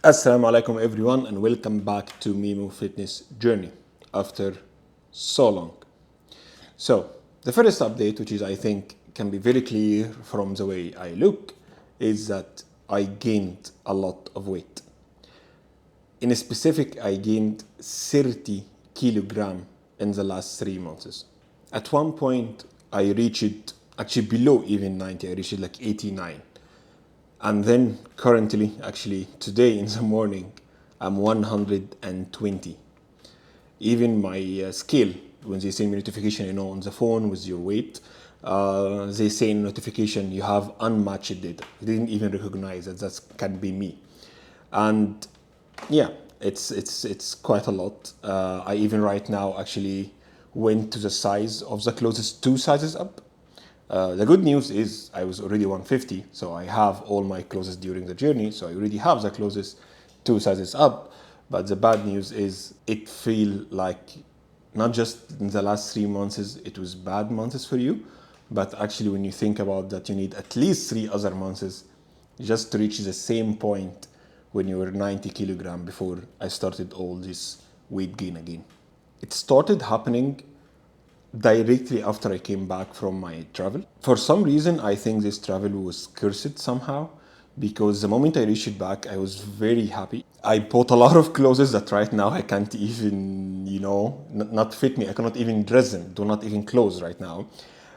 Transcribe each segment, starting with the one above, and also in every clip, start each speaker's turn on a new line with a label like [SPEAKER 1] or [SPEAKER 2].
[SPEAKER 1] Assalamu alaikum everyone and welcome back to Mimo Fitness Journey after so long. So the first update, which is I think can be very clear from the way I look, is that I gained a lot of weight. In specific, I gained 30 kilogram in the last 3 months. At one point, I reached actually below even 90, I reached like 89. And then currently, actually today in the morning, I'm 120. Even my scale, when they send me notification, on the phone with your weight, they say in notification you have unmatched data. They didn't even recognize that can be me. And yeah, it's quite a lot. I even right now actually went to the size of the closest two sizes up. The good news is I was already 150, so I have all my clothes during the journey, so I already have the closest two sizes up. But the bad news is it feel like not just in the last 3 months it was bad months for you, but actually when you think about that, you need at least 3 other months just to reach the same point when you were 90 kilogram before I started all this weight gain again. It started happening directly after I came back from my travel. For some reason, I think this travel was cursed somehow because the moment I reached back, I was very happy. I bought a lot of clothes that right now I can't even, not fit me. I cannot even dress them, do not even clothes right now.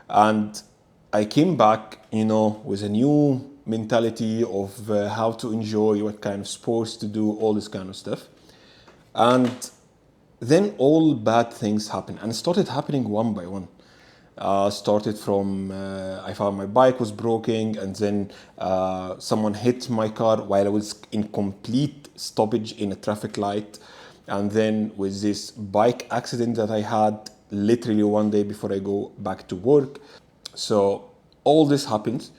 [SPEAKER 1] And I came back, with a new mentality of how to enjoy, what kind of sports to do, all this kind of stuff. And then all bad things happen, and it started happening one by one. Started from I found my bike was broken, and then someone hit my car while I was in complete stoppage in a traffic light. And then with this bike accident that I had literally one day before I go back to work. So all this happens,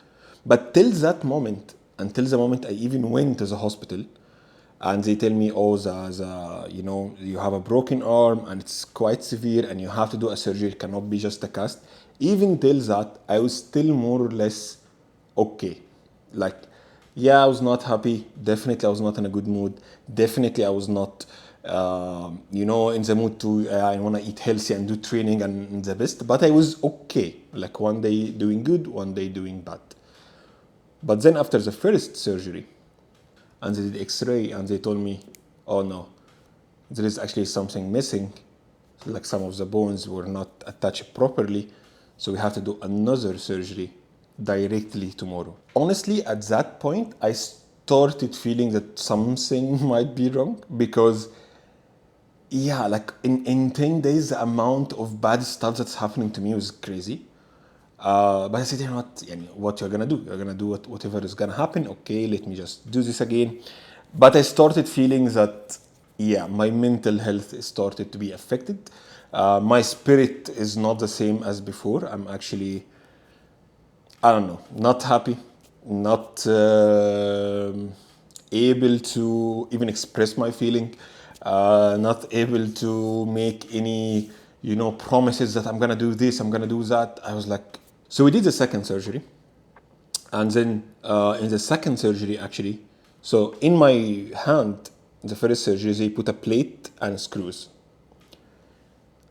[SPEAKER 1] but till that moment, until the moment I even went to the hospital, and they tell me, oh, you have a broken arm and it's quite severe and you have to do a surgery, it cannot be just a cast. Even till that, I was still more or less okay. Like, yeah, I was not happy. Definitely, I was not in a good mood. Definitely, I was not, in the mood to, I want to eat healthy and do training and the best. But I was okay. Like, one day doing good, one day doing bad. But then after the first surgery, and they did x-ray and they told me, oh no, there is actually something missing, like some of the bones were not attached properly, so we have to do another surgery directly tomorrow. Honestly, at that point, I started feeling that something might be wrong because like in 10 days, the amount of bad stuff that's happening to me was crazy. But I said, what you're gonna do? You're gonna do whatever is gonna happen. Okay, let me just do this again. But I started feeling that, my mental health started to be affected. My spirit is not the same as before. I'm actually, I don't know, not happy, not able to even express my feeling, not able to make any, promises that I'm gonna do this, I'm gonna do that. I was like, so we did the second surgery. And then in the second surgery, actually, so in my hand, the first surgery, they put a plate and screws.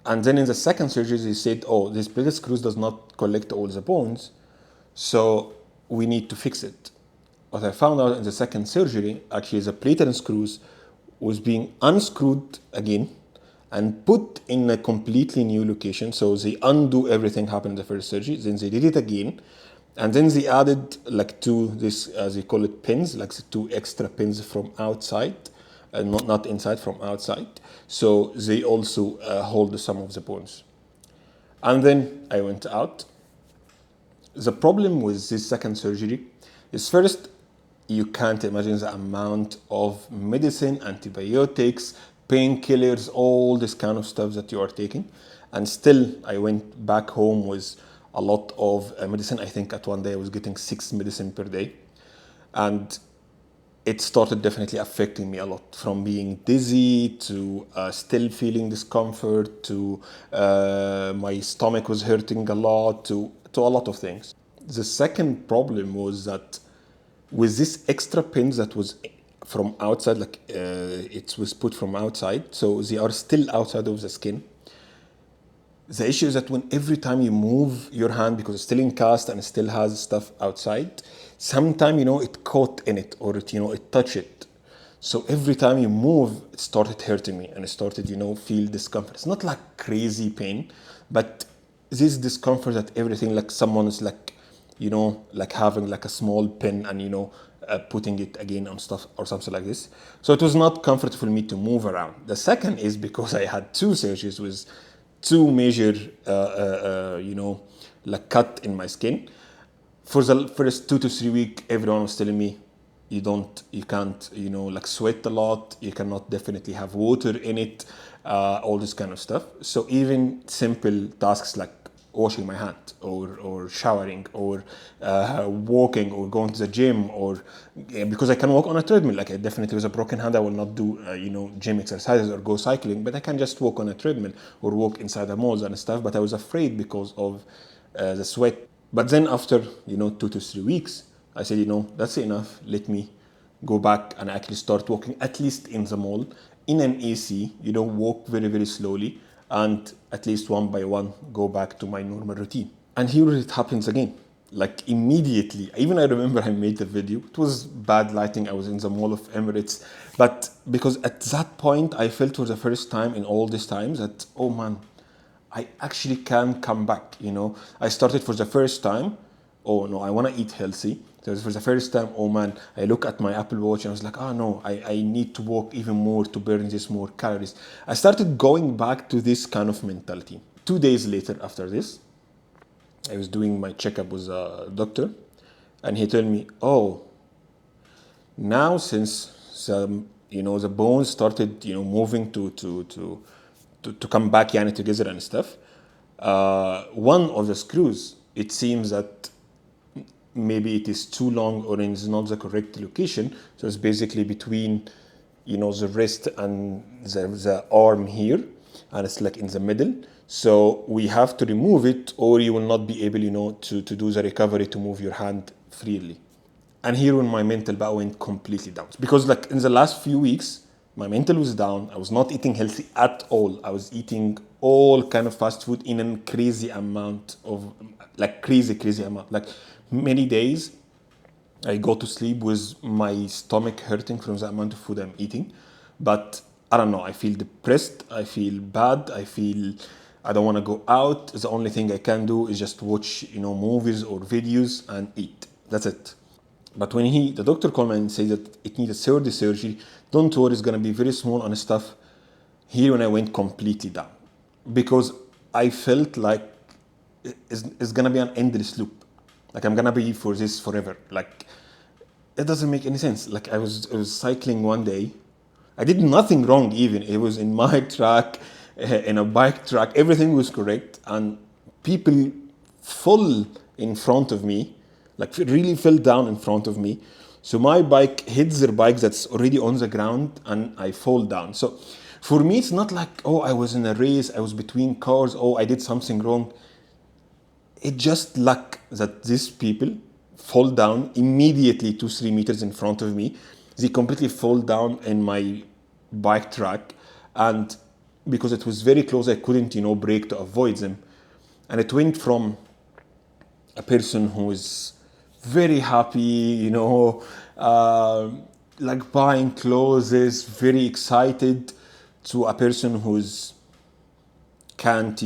[SPEAKER 1] And then in the second surgery, they said, oh, this plate and screws does not collect all the bones, so we need to fix it. What I found out in the second surgery, actually, the plate and screws was being unscrewed again and put in a completely new location. So they undo everything happened in the first surgery, then they did it again, and then they added like they call it pins, like two extra pins from outside, not inside, from outside. So they also hold some of the bones. And then I went out. The problem with this second surgery is, first, you can't imagine the amount of medicine, antibiotics, painkillers, all this kind of stuff that you are taking. And still, I went back home with a lot of medicine. I think at one day I was getting 6 medicine per day. And it started definitely affecting me a lot, from being dizzy to still feeling discomfort to my stomach was hurting a lot to a lot of things. The second problem was that with this extra pins that was from outside, like it was put from outside, so they are still outside of the skin. The issue is that when every time you move your hand, because it's still in cast and it still has stuff outside, sometime it caught in it, or it touched it. So every time you move, it started hurting me, and it started feel discomfort. It's not like crazy pain, but this discomfort that everything, like someone is like like having like a small pin and putting it again on stuff or something like this. So it was not comfortable for me to move around. The second is because I had two surgeries with two major like cut in my skin. For the first 2 to 3 weeks, everyone was telling me you can't like sweat a lot, you cannot definitely have water in it, all this kind of stuff. So even simple tasks like washing my hand or showering or walking or going to the gym, or because I can walk on a treadmill, like I definitely with a broken hand I will not do gym exercises or go cycling, but I can just walk on a treadmill or walk inside the malls and stuff. But I was afraid because of the sweat. But then after 2 to 3 weeks, I said that's enough, let me go back and actually start walking, at least in the mall in an AC, walk very very slowly, and at least one by one go back to my normal routine. And here it happens again, like immediately. Even I remember I made the video, it was bad lighting, I was in the Mall of Emirates, but because at that point I felt for the first time in all these times that, oh man, I actually can come back. I started for the first time, oh no, I want to eat healthy. So for the first time, oh man, I look at my Apple Watch and I was like, oh no, I need to walk even more to burn this more calories. I started going back to this kind of mentality. 2 days later after this, I was doing my checkup with a doctor, and he told me, oh, now since the bones started moving to come back together and stuff, one of the screws, it seems that maybe it is too long or it's not the correct location. So it's basically between the wrist and the arm here, and it's like in the middle. So we have to remove it, or you will not be able to do the recovery to move your hand freely. And here when my mental went completely down, because like in the last few weeks my mental was down. I was not eating healthy at all. I was eating all kind of fast food in a crazy amount of, like crazy amount. Like many days I go to sleep with my stomach hurting from the amount of food I'm eating. But I don't know, I feel depressed, I feel bad, I don't want to go out. The only thing I can do is just watch movies or videos and eat. That's it. But when the doctor called me and said that it needs a third surgery, don't worry, it's gonna be very small and stuff. Here when I went completely down, because I felt like it's gonna be an endless loop. Like I'm gonna be for this forever. Like it doesn't make any sense. Like I was cycling one day, I did nothing wrong even. It was in my track, in a bike track, everything was correct, and people fall in front of me, like really fell down in front of me. So my bike hits their bike that's already on the ground, and I fall down. So for me, it's not like, oh, I was in a race, I was between cars, oh, I did something wrong. It's just luck that these people fall down immediately 2-3 meters in front of me. They completely fall down in my bike track, and because it was very close, I couldn't, brake to avoid them. And it went from a person who is very happy, like buying clothes, very excited, to a person who's can't,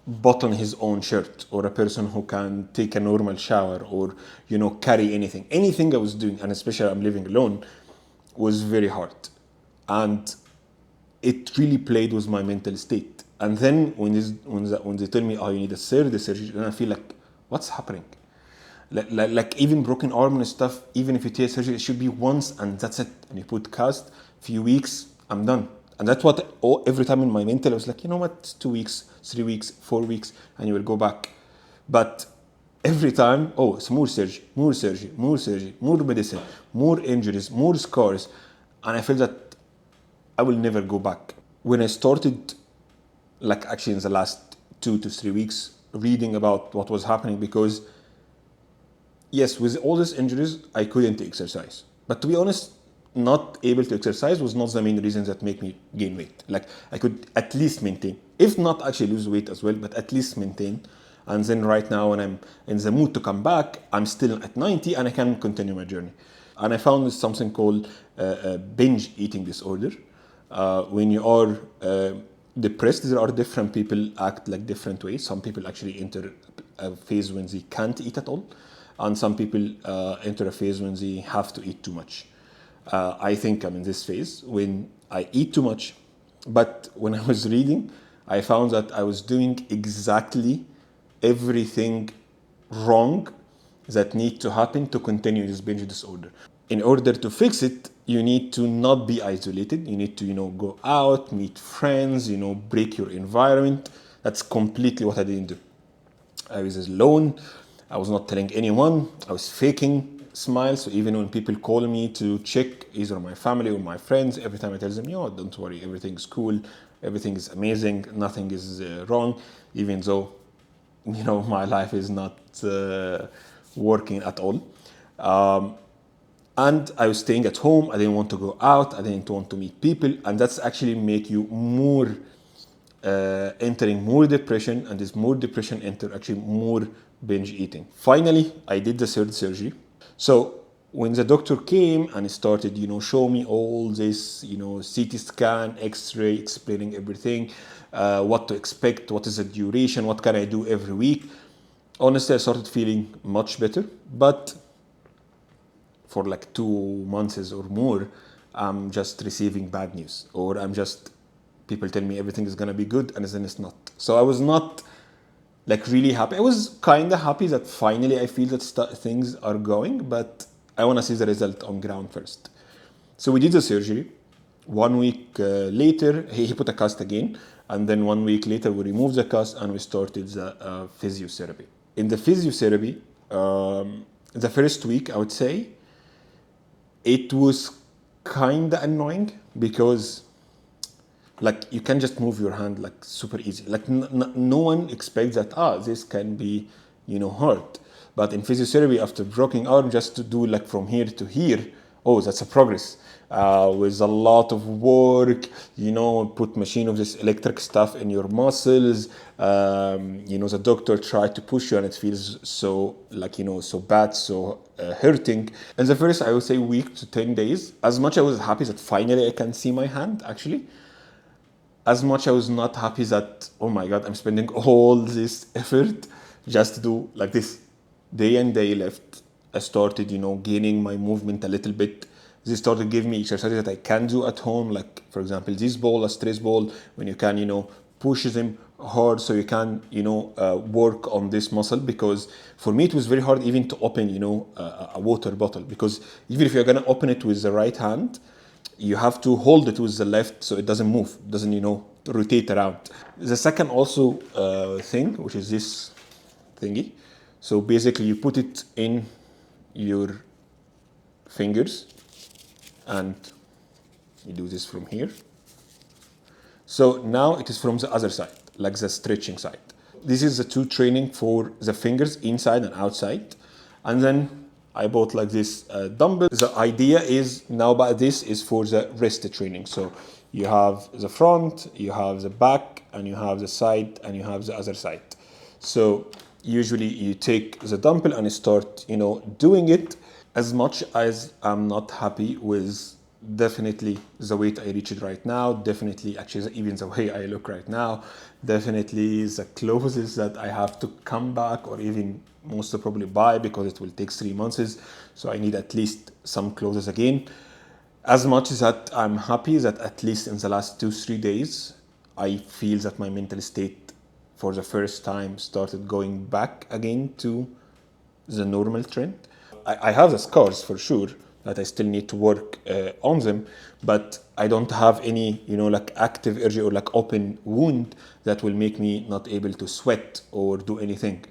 [SPEAKER 1] button his own shirt, or a person who can take a normal shower, or carry anything I was doing, and especially I'm living alone, was very hard. And it really played with my mental state. And then when they tell me, oh, you need a third surgery, then I feel like, what's happening? Like even broken arm and stuff, even if you take surgery, it should be once and that's it. And you put cast, few weeks, I'm done. And that's what every time in my mental I was like, you know what, 2 weeks, 3 weeks, 4 weeks, and you will go back. But every time, oh, it's more surgery, more medicine, more injuries, more scars. And I feel that I will never go back. When I started, like actually in the last 2 to 3 weeks, reading about what was happening, because yes, with all these injuries, I couldn't exercise. But to be honest, not able to exercise was not the main reason that make me gain weight. Like I could at least maintain, if not actually lose weight as well, but at least maintain. And then right now when I'm in the mood to come back, I'm still at 90 and I can continue my journey. And I found something called binge eating disorder. When you are depressed, there are different people act like different ways. Some people actually enter a phase when they can't eat at all. And some people enter a phase when they have to eat too much. I think I'm in this phase when I eat too much. But when I was reading, I found that I was doing exactly everything wrong that need to happen to continue this binge disorder. In order to fix it, you need to not be isolated. You need to, go out, meet friends, break your environment. That's completely what I didn't do. I was alone. I was not telling anyone. I was faking smiles. So even when people call me to check either my family or my friends, every time I tell them, don't worry, everything's cool, everything is amazing, nothing is wrong, even though, my life is not working at all. And I was staying at home. I didn't want to go out. I didn't want to meet people. And that's actually make you more entering more depression, and this more depression enter actually more binge eating. Finally, I did the third surgery. So when the doctor came and started, show me all this, CT scan, X-ray, explaining everything, what to expect, what is the duration, what can I do every week. Honestly, I started feeling much better, but for like 2 months or more, I'm just receiving bad news, or people tell me everything is gonna be good, and then it's not. So I was not like really happy. I was kind of happy that finally I feel that things are going, but I want to see the result on ground first. So we did the surgery. 1 week later, he put a cast again, and then 1 week later we removed the cast and we started the physiotherapy. In the physiotherapy, the first week I would say it was kind of annoying because like you can just move your hand like super easy. Like no one expects that this can be hard. But in physiotherapy, after broken arm, just to do like from here to here, that's a progress. With a lot of work, put machine of this electric stuff in your muscles. The doctor tried to push you and it feels so like, so bad, so hurting. And the first, I would say week to 10 days, as much I was happy that finally I can see my hand actually, as much I was not happy that, oh my God, I'm spending all this effort just to do like this. Day and day left, I started, gaining my movement a little bit. They started giving me exercises that I can do at home, like, for example, this ball, a stress ball, when you can, push them hard so you can, work on this muscle. Because for me, it was very hard even to open, a water bottle. Because even if you're going to open it with the right hand, you have to hold it with the left so it doesn't move, doesn't, rotate around. The second also thing, which is this thingy. So basically you put it in your fingers and you do this from here. So now it is from the other side, like the stretching side. This is the two training for the fingers, inside and outside. And then I bought like this dumbbell. The idea is now, but this is for the wrist training. So you have the front, you have the back, and you have the side, and you have the other side. So usually you take the dumbbell and you start, doing it. As much as I'm not happy with definitely the weight I reached right now, definitely actually even the way I look right now, definitely the clothes that I have to come back or even most probably buy, because it will take 3 months. So I need at least some clothes again. As much as that I'm happy that at least in the last 2-3 days, I feel that my mental state for the first time started going back again to the normal trend. I have the scars for sure that I still need to work on them, but I don't have any, like active injury or like open wound that will make me not able to sweat or do anything.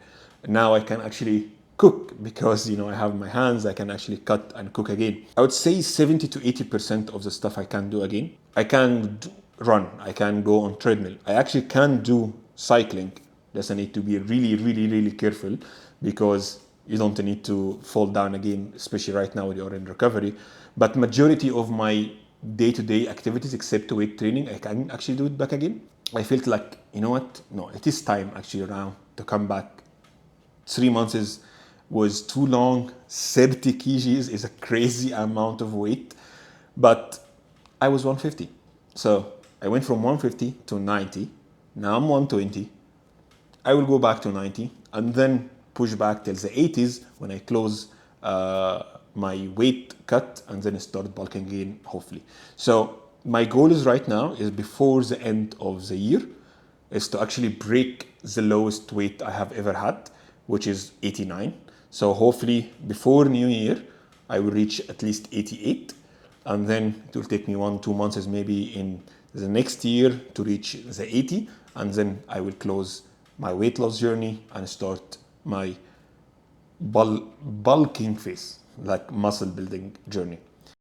[SPEAKER 1] Now I can actually cook because, I have my hands, I can actually cut and cook again. I would say 70 to 80% of the stuff I can do again. I can run, I can go on treadmill. I actually can do cycling. Just I need to be really, really, really careful because you don't need to fall down again, especially right now when you're in recovery. But majority of my day-to-day activities, except weight training, I can actually do it back again. I felt like, you know what? No, it is time actually now to come back. 3 months was too long. 30 kgs is a crazy amount of weight, but I was 150. So I went from 150 to 90. Now I'm 120. I will go back to 90 and then push back till the 80s when I close my weight cut and then start bulking again, hopefully. So my goal is right now is before the end of the year is to actually break the lowest weight I have ever had, which is 89. So hopefully before New Year, I will reach at least 88. And then it will take me 1-2 months maybe in the next year to reach the 80. And then I will close my weight loss journey and start my bulking phase, like muscle building journey.